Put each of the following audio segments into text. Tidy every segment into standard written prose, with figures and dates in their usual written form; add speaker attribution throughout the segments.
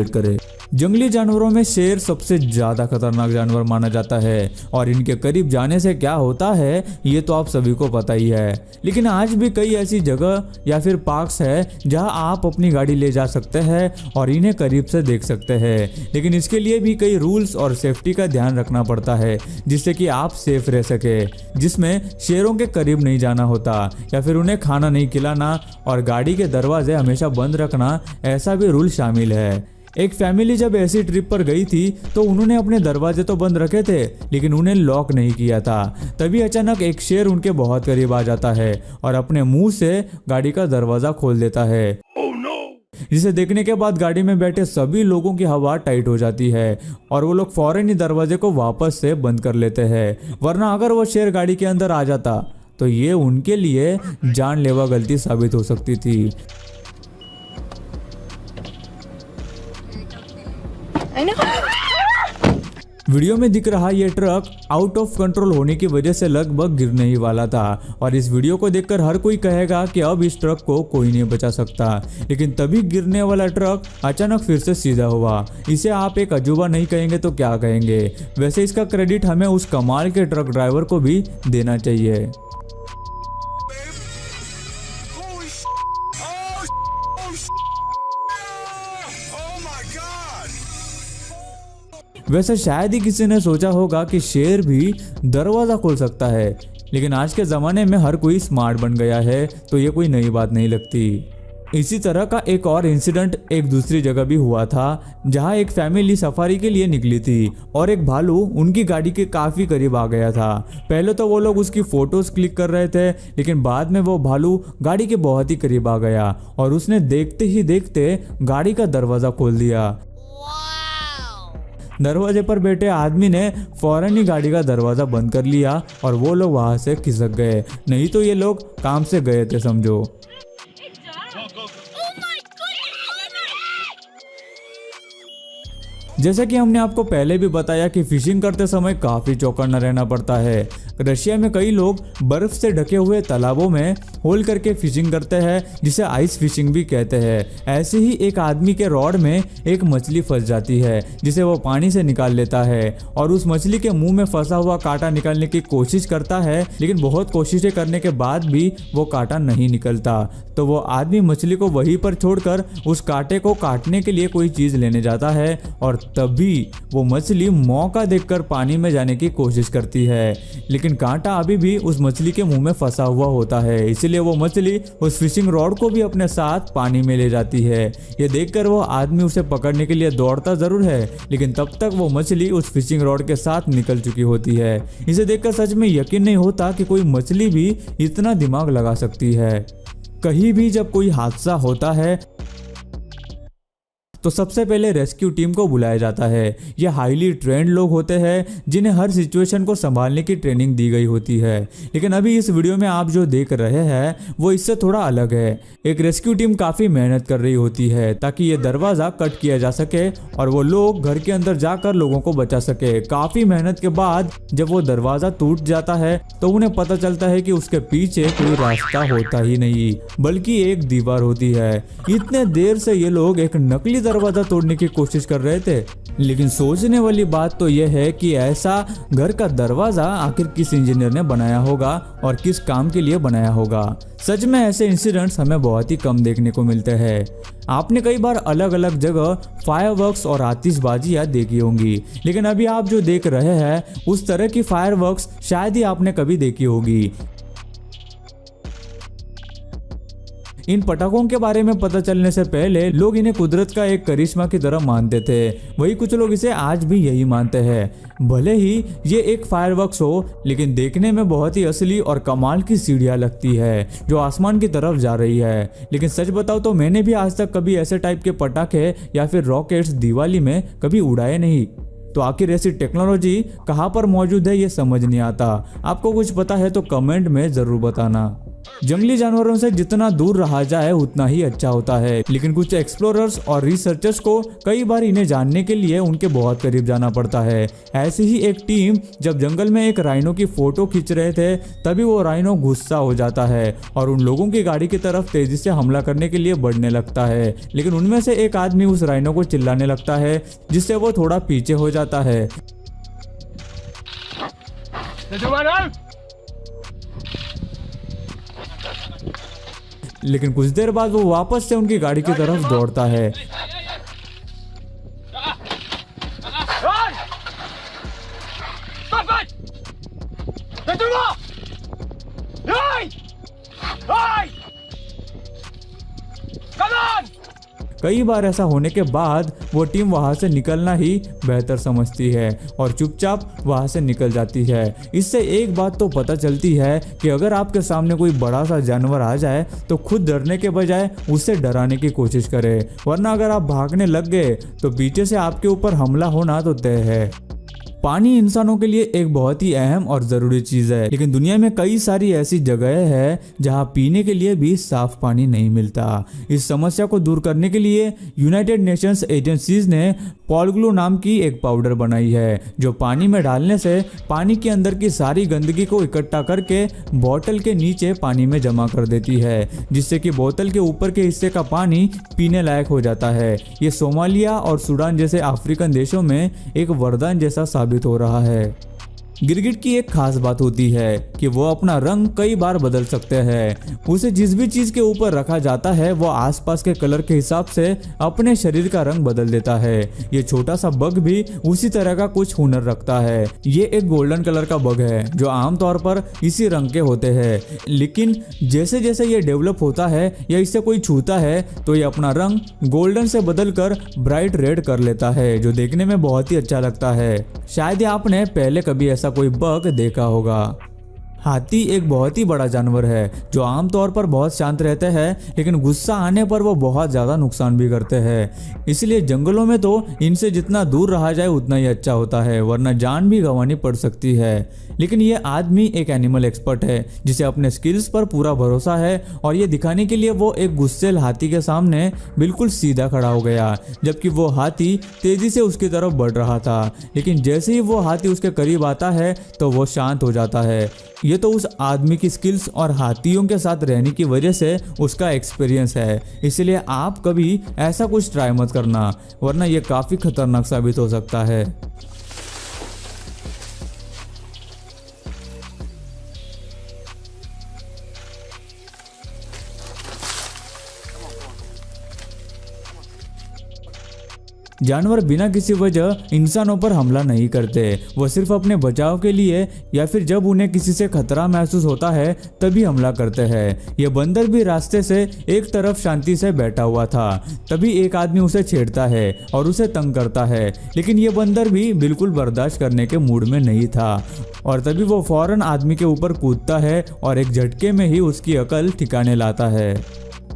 Speaker 1: करें। जंगली जानवरों में शेर सबसे ज्यादा खतरनाक जानवर माना जाता है और इनके करीब जाने से क्या होता है ये तो आप सभी को पता ही है। लेकिन आज भी कई ऐसी जगह या फिर पार्क्स है जहां आप अपनी गाड़ी ले जा सकते हैं और इन्हें करीब से देख सकते हैं। लेकिन इसके लिए भी कई रूल्स और सेफ्टी का ध्यान रखना पड़ता है जिससे कि आप सेफ रह सके, जिसमें शेरों के करीब नहीं जाना होता या फिर उन्हें खाना नहीं खिलाना और गाड़ी के दरवाजे हमेशा बंद रखना, ऐसा भी रूल शामिल है। एक फैमिली जब ऐसी ट्रिप पर गई थी तो उन्होंने अपने दरवाजे तो बंद रखे थे लेकिन उन्हें लॉक नहीं किया था। तभी अचानक एक शेर उनके बहुत करीब आ जाता है और अपने मुंह से गाड़ी का दरवाजा खोल देता है। जिसे देखने के बाद गाड़ी में बैठे सभी लोगों की हवा टाइट हो जाती है और वो लोग फौरन ही दरवाजे को वापस से बंद कर लेते हैं, वरना अगर वो शेर गाड़ी के अंदर आ जाता तो ये उनके लिए जानलेवा गलती साबित हो सकती थी। वीडियो में दिख रहा ये ट्रक आउट ऑफ कंट्रोल होने की वजह से लगभग गिरने ही वाला था और इस वीडियो को देखकर हर कोई कहेगा कि अब इस ट्रक को कोई नहीं बचा सकता। लेकिन तभी गिरने वाला ट्रक अचानक फिर से सीधा हुआ। इसे आप एक अजूबा नहीं कहेंगे तो क्या कहेंगे? वैसे इसका क्रेडिट हमें उस कमाल के ट्रक ड्राइवर को भी देना चाहिए। वैसे शायद ही किसी ने सोचा होगा कि शेर भी दरवाजा खोल सकता है, लेकिन आज के ज़माने में हर कोई स्मार्ट बन गया है तो ये कोई नई बात नहीं लगती। इसी तरह का एक और इंसिडेंट एक दूसरी जगह भी हुआ था जहां एक फैमिली सफारी के लिए निकली थी और एक भालू उनकी गाड़ी के काफ़ी करीब आ गया था। पहले तो वो लोग उसकी फोटोज क्लिक कर रहे थे लेकिन बाद में वो भालू गाड़ी के बहुत ही करीब आ गया और उसने देखते ही देखते गाड़ी का दरवाज़ा खोल दिया। दरवाजे पर बैठे आदमी ने फौरन ही गाड़ी का दरवाजा बंद कर लिया और वो लोग वहां से खिसक गए, नहीं तो ये लोग काम से गए थे समझो। जैसा कि हमने आपको पहले भी बताया कि फिशिंग करते समय काफी चौकन्ना रहना पड़ता है। रशिया में कई लोग बर्फ से ढके हुए तालाबों में होल करके फिशिंग करते हैं जिसे आइस फिशिंग भी कहते हैं। ऐसे ही एक आदमी के रॉड में एक मछली फंस जाती है जिसे वो पानी से निकाल लेता है और उस मछली के मुंह में फंसा हुआ कांटा निकालने की कोशिश करता है, लेकिन बहुत कोशिशें करने के बाद भी वो कांटा नहीं निकलता। तो वो आदमी मछली को वहीं पर छोड़कर उस कांटे को काटने के लिए कोई चीज लेने जाता है और तभी वो मछली मौका देखकर पानी में जाने की कोशिश करती है, लेकिन कांटा अभी भी उस मछली के मुंह में फंसा हुआ होता है। इसलिए वो मछली उस फिशिंग रॉड को भी अपने साथ पानी में ले जाती है। ये देखकर वो आदमी उसे पकड़ने के लिए दौड़ता जरूर है, लेकिन तब तक वो मछली उस फिशिंग रॉड के साथ निकल चुकी होती है। इसे देखकर सच में यकीन नहीं होता कि कोई मछली भी इतना दिमाग लगा सकती है। कहीं भी जब कोई हादसा होता है तो सबसे पहले रेस्क्यू टीम को बुलाया जाता है। ये हाईली ट्रेंड लोग होते हैं जिन्हें हर सिचुएशन को संभालने की ट्रेनिंग दी गई होती है। लेकिन अभी इस वीडियो में आप जो देख रहे हैं वो इससे थोड़ा अलग है। एक रेस्क्यू टीम काफी मेहनत कर रही होती है ताकि ये दरवाजा कट किया जा सके और वो लोग घर के अंदर जाकर लोगों को बचा सके। काफी मेहनत के बाद जब वो दरवाजा टूट जाता है तो उन्हें पता चलता है कि उसके पीछे कोई रास्ता होता ही नहीं बल्कि एक दीवार होती है। इतने देर से ये लोग एक नकली दरवाजा तोड़ने की कोशिश कर रहे थे, लेकिन सोचने वाली बात तो यह है कि ऐसा घर का दरवाजा आखिर किस इंजीनियर ने बनाया होगा और किस काम के लिए बनाया होगा। सच में ऐसे इंसिडेंट्स हमें बहुत ही कम देखने को मिलते हैं। आपने कई बार अलग अलग जगह फायरवर्क्स और आतिशबाजियां देखी होंगी, लेकिन अभी आप जो देख रहे हैं उस तरह की फायरवर्क्स शायद ही आपने कभी देखी होगी। इन पटाखों के बारे में पता चलने से पहले लोग इन्हें कुदरत का एक करिश्मा की तरह मानते थे। वही कुछ लोग इसे आज भी यही मानते हैं। भले ही ये एक फायरवर्क्स हो, लेकिन देखने में बहुत ही असली और कमाल की सीढ़ियां लगती है जो आसमान की तरफ जा रही है। लेकिन सच बताओ तो मैंने भी आज तक कभी ऐसे टाइप के पटाखे या फिर रॉकेट्स दिवाली में कभी उड़ाए नहीं। तो आखिर ऐसी टेक्नोलॉजी कहाँ पर मौजूद है ये समझ नहीं आता। आपको कुछ पता है तो कमेंट में जरूर बताना। जंगली जानवरों से जितना दूर रहा जाए उतना ही अच्छा होता है, लेकिन कुछ एक्सप्लोरर्स और रिसर्चर्स को कई बार इन्हें जानने के लिए उनके बहुत करीब जाना पड़ता है। ऐसी ही एक टीम जब जंगल में एक राइनो की फोटो खींच रहे थे, तभी वो राइनो गुस्सा हो जाता है और उन लोगों की गाड़ी की तरफ तेजी से हमला करने के लिए बढ़ने लगता है। लेकिन उनमें से एक आदमी उस राइनो को चिल्लाने लगता है, जिससे वो थोड़ा पीछे हो जाता है। लेकिन कुछ देर बाद वो वापस से उनकी गाड़ी की तरफ दौड़ता है। कई बार ऐसा होने के बाद वो टीम वहां से निकलना ही बेहतर समझती है और चुपचाप वहां से निकल जाती है। इससे एक बात तो पता चलती है कि अगर आपके सामने कोई बड़ा सा जानवर आ जाए तो खुद डरने के बजाय उससे डराने की कोशिश करें, वरना अगर आप भागने लग गए तो पीछे से आपके ऊपर हमला होना तो तय है। पानी इंसानों के लिए एक बहुत ही अहम और ज़रूरी चीज़ है, लेकिन दुनिया में कई सारी ऐसी जगहें हैं जहां पीने के लिए भी साफ पानी नहीं मिलता। इस समस्या को दूर करने के लिए यूनाइटेड नेशंस एजेंसीज ने पॉलग्लू नाम की एक पाउडर बनाई है, जो पानी में डालने से पानी के अंदर की सारी गंदगी को इकट्ठा करके बोतल के नीचे पानी में जमा कर देती है, जिससे कि बोतल के ऊपर के हिस्से का पानी पीने लायक हो जाता है। ये सोमालिया और सूडान जैसे अफ्रीकन देशों में एक वरदान जैसा साबित हो रहा है। गिरगिट की एक खास बात होती है कि वो अपना रंग कई बार बदल सकते हैं। उसे जिस भी चीज के ऊपर रखा जाता है वो आसपास के कलर के हिसाब से अपने शरीर का रंग बदल देता है। ये छोटा सा बग भी उसी तरह का कुछ हुनर रखता है। ये एक गोल्डन कलर का बग है जो आमतौर पर इसी रंग के होते हैं, लेकिन जैसे जैसे ये डेवलप होता है या इससे कोई छूता है तो ये अपना रंग गोल्डन से बदलकर ब्राइट रेड कर लेता है, जो देखने में बहुत ही अच्छा लगता है। शायद आपने पहले कभी ऐसा कोई बग देखा होगा। हाथी एक बहुत ही बड़ा जानवर है जो आमतौर पर बहुत शांत रहते हैं, लेकिन गुस्सा आने पर वो बहुत ज़्यादा नुकसान भी करते हैं। इसलिए जंगलों में तो इनसे जितना दूर रहा जाए उतना ही अच्छा होता है, वरना जान भी गंवानी पड़ सकती है। लेकिन ये आदमी एक एनिमल एक्सपर्ट है जिसे अपने स्किल्स पर पूरा भरोसा है, और ये दिखाने के लिए वो एक गुस्सेल हाथी के सामने बिल्कुल सीधा खड़ा हो गया, जबकि वो हाथी तेजी से उसकी तरफ बढ़ रहा था। लेकिन जैसे ही वो हाथी उसके करीब आता है तो वो शांत हो जाता है। ये तो उस आदमी की स्किल्स और हाथियों के साथ रहने की वजह से उसका एक्सपीरियंस है। इसलिए आप कभी ऐसा कुछ ट्राई मत करना, वरना ये काफ़ी खतरनाक साबित हो सकता है। जानवर बिना किसी वजह इंसानों पर हमला नहीं करते, वो सिर्फ अपने बचाव के लिए या फिर जब उन्हें किसी से खतरा महसूस होता है तभी हमला करते हैं। यह बंदर भी रास्ते से एक तरफ शांति से बैठा हुआ था, तभी एक आदमी उसे छेड़ता है और उसे तंग करता है, लेकिन यह बंदर भी बिल्कुल बर्दाश्त करने के मूड में नहीं था और तभी वो फौरन आदमी के ऊपर कूदता है और एक झटके में ही उसकी अकल ठिकाने लाता है।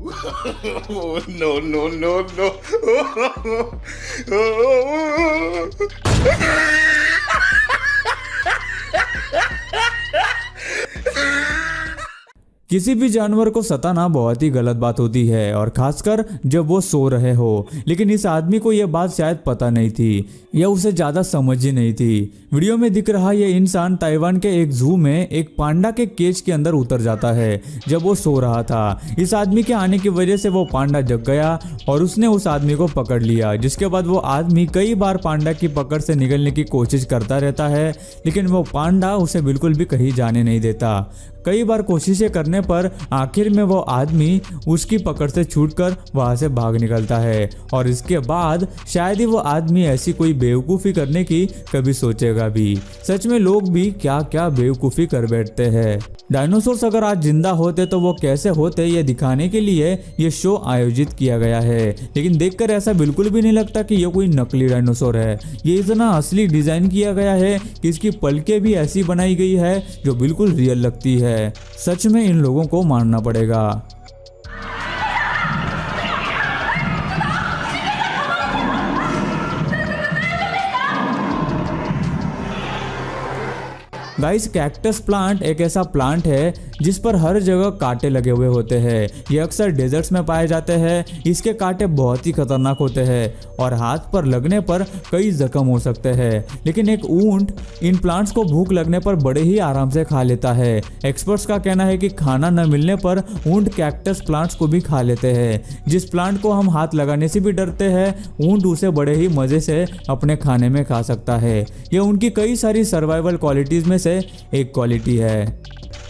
Speaker 2: No, no, no, no.
Speaker 1: किसी भी जानवर को सताना बहुत ही गलत बात होती है, और खासकर जब वो सो रहे हो। लेकिन इस आदमी को यह बात शायद पता नहीं थी या उसे ज़्यादा समझ ही नहीं थी। वीडियो में दिख रहा यह इंसान ताइवान के एक जू में एक पांडा के केज के अंदर उतर जाता है जब वो सो रहा था। इस आदमी के आने की वजह से वो पांडा जग गया और उसने उस आदमी को पकड़ लिया, जिसके बाद वो आदमी कई बार पांडा की पकड़ से निकलने की कोशिश करता रहता है, लेकिन वो पांडा उसे बिल्कुल भी कहीं जाने नहीं देता। कई बार कोशिशें करने पर आखिर में वो आदमी उसकी पकड़ से छूटकर वहां से भाग निकलता है, और इसके बाद शायद ही वो आदमी ऐसी कोई बेवकूफ़ी करने की कभी सोचेगा भी। सच में लोग भी क्या क्या बेवकूफ़ी कर बैठते हैं। डायनासोर्स अगर आज जिंदा होते तो वो कैसे होते ये दिखाने के लिए ये शो आयोजित किया गया है, लेकिन देखकर ऐसा बिल्कुल भी नहीं लगता कि ये कोई नकली डायनासोर है। ये इतना असली डिजाइन किया गया है कि इसकी पलकें भी ऐसी बनाई गई है जो बिल्कुल रियल लगती है। सच में इन लोगों को मानना पड़ेगा। गाइस कैक्टस प्लांट एक ऐसा प्लांट है जिस पर हर जगह कांटे लगे हुए होते हैं। ये अक्सर डेजर्ट्स में पाए जाते हैं। इसके कांटे बहुत ही खतरनाक होते हैं और हाथ पर लगने पर कई जख्म हो सकते हैं। लेकिन एक ऊंट इन प्लांट्स को भूख लगने पर बड़े ही आराम से खा लेता है। एक्सपर्ट्स का कहना है कि खाना न मिलने पर ऊंट कैक्टस प्लांट्स को भी खा लेते हैं। जिस प्लांट को हम हाथ लगाने से भी डरते हैं, ऊंट उसे बड़े ही मजे से अपने खाने में खा सकता है। यह उनकी कई सारी सर्वाइवल क्वालिटीज में से एक क्वालिटी है।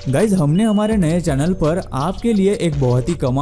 Speaker 1: गाइज हमने हमारे नए चैनल पर आपके लिए एक बहुत ही कमाल